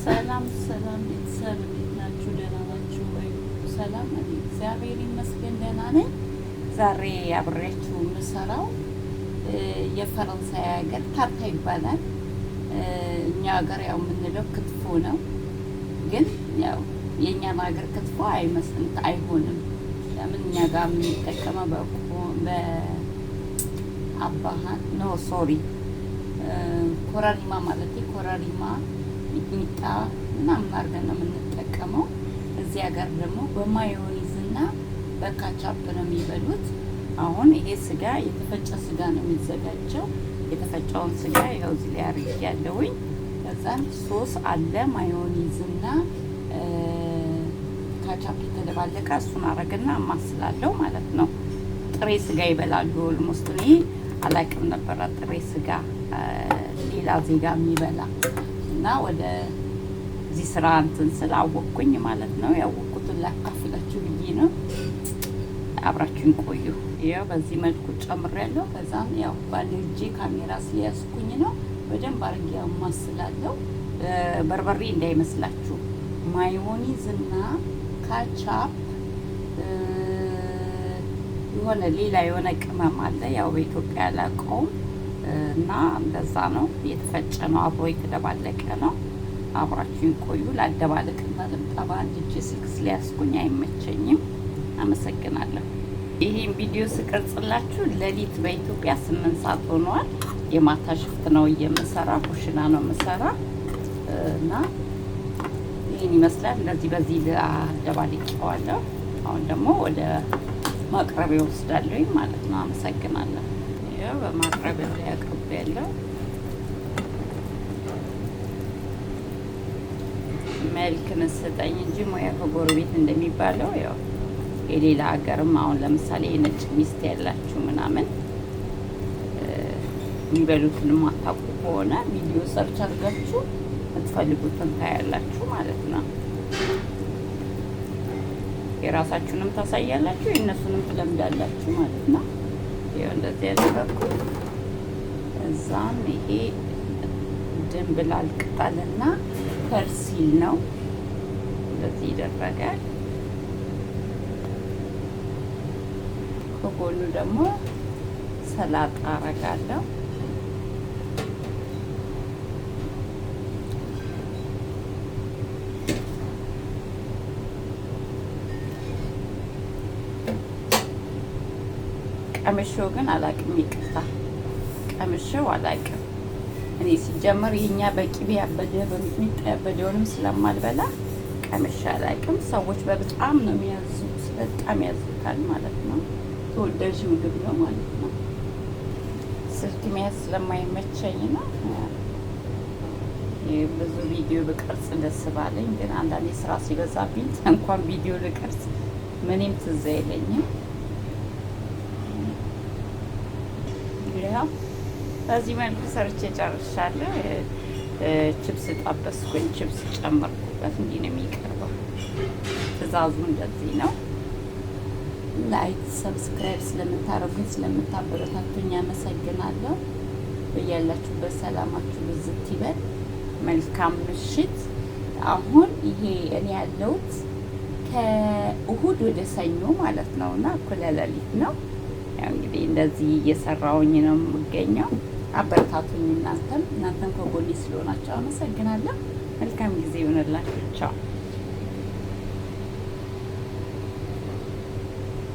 ሰላም ሰላም ቤተሰብ እንዴት ናችሁ? ደህና ናችሁ ወይ? ሰላም ነኝ፣ እግዚአብሔር ይመስገን ደህና ነኝ። ዛሬ አብሬያችሁ የምሰራው የፈረንሳይ ሀገር ታርታ ይባላል። እኛ ሀገር ያው የምንለው ክትፎ ነው፣ ግን ያው የእኛም ሀገር ክትፎ አይሆንም። ለምን እኛ ጋር የምንጠቀመው በአባሃን ኖ ሶሪ ኮረሪማ ማለት ኮረሪማ ሚጥሚጣ ምናምን አድርገን ነው የምንጠቀመው። እዚህ ሀገር ደግሞ በማዮኒዝ እና በካቻፕ ነው የሚበሉት። አሁን ይሄ ስጋ የተፈጨ ስጋ ነው የሚዘጋጀው። የተፈጨውን ስጋ ይኸው እዚህ ላይ አድርጌያለሁኝ። ከዛም ሶስ አለ ማዮኒዝ እና ካቻፕ የተደባለቀ እሱን አረግና አማስላለሁ ማለት ነው። ጥሬ ስጋ ይበላሉ። ኦልሞስት እኔ አላውቅም ነበረ ጥሬ ስጋ ሌላ ዜጋ የሚበላ እና ወደ እዚህ ስራ እንትን ስላወቅኩኝ ማለት ነው። ያወቅኩትን ላካፍላችሁ ብዬ ነው። አብራችሁን ቆዩ። ያው በዚህ መልኩ ጨምሬያለሁ። ከዛም ያው ባለ እጄ ካሜራ ስለያዝኩኝ ነው በደንብ አድርጌ አማስላለሁ። በርበሬ እንዳይመስላችሁ ማዮኒዝ እና ካቻፕ የሆነ ሌላ የሆነ ቅመም አለ። ያው በኢትዮጵያ ያላቀውም እና እንደዛ ነው። የተፈጨ ነው፣ አብሮ የተደባለቀ ነው። አብራችሁን ቆዩ። ላደባለቅ እና ልምጣ። በአንድ እጅ ስልክ ስለያዝኩኝ አይመቸኝም። አመሰግናለሁ። ይሄን ቪዲዮ ስቀርጽላችሁ ሌሊት በኢትዮጵያ 8 ሰዓት ሆኗል። የማታ ሽፍት ነው የምሰራ፣ ኩሽና ነው የምሰራ እና ይሄን ይመስላል። እንደዚህ በዚህ አደባልቄዋለሁ። አሁን ደግሞ ወደ ማቅረቢያ ወስዳለሁ ማለት ነው። አመሰግናለሁ። ያው በማቅረቢያው ላይ አቅርቤያለሁ። መልክን ስጠኝ እንጂ ሙያ ከጎረቤት እንደሚባለው ያው የሌላ ሀገርም አሁን ለምሳሌ የነጭ ሚስት ያላችሁ ምናምን የሚበሉትን ማታውቁ ከሆነ ቪዲዮ ሰርች አድርጋችሁ የምትፈልጉትን ታያላችሁ ማለት ነው። የራሳችሁንም ታሳያላችሁ፣ የእነሱንም ትለምዳላችሁ ማለት ነው። ይኸው እንደዚህ ያደረኩት። እዛም ይሄ ድንብላል ቅጠልና ፐርሲል ነው እንደዚህ ይደረጋል። ከጎኑ ደግሞ ሰላጣ አረጋለሁ። ቀምሼው ግን አላቅም፣ ይቅርታ ቀምሼው አላቅም። እኔ ሲጀመር ይሄኛ በቂቤ ያበደ በሚጥሚጣ ያበደውንም ስለማልበላ ቀምሼ አላቅም። ሰዎች በጣም ነው የሚያዙት፣ በጣም ያዙታል ማለት ነው። ተወዳጅ ምግብ ነው ማለት ነው። ስልክ መያዝ ስለማይመቸኝ ነው። ብዙ ቪዲዮ ብቀርጽ ደስ ባለኝ፣ ግን አንዳንዴ ስራ ሲበዛብኝ እንኳን ቪዲዮ ልቀርጽ ምንም ትዝ አይለኝም። በዚህ መልኩ ሰርቼ ጨርሻለሁ። ችፕስ ጣበስኩኝ፣ ችፕስ ጨመርኩበት። እንዲህ ነው የሚቀርበው። ትዕዛዙ እንደዚህ ነው። ላይክ ሰብስክራይብ ስለምታረጉኝ ስለምታበረታቱኝ አመሰግናለሁ። በያላችሁበት ሰላማችሁ ብዝት ይበል። መልካም ምሽት። አሁን ይሄ እኔ ያለሁት ከእሁድ ወደ ሰኞ ማለት ነው እና እኩለ ሌሊት ነው። ያው እንግዲህ እንደዚህ እየሰራውኝ ነው የምገኘው። አበረታቱኝ። እናንተም ከጎኔ ስለሆናችሁ አመሰግናለሁ። መልካም ጊዜ ይሆንላችሁ። ቻው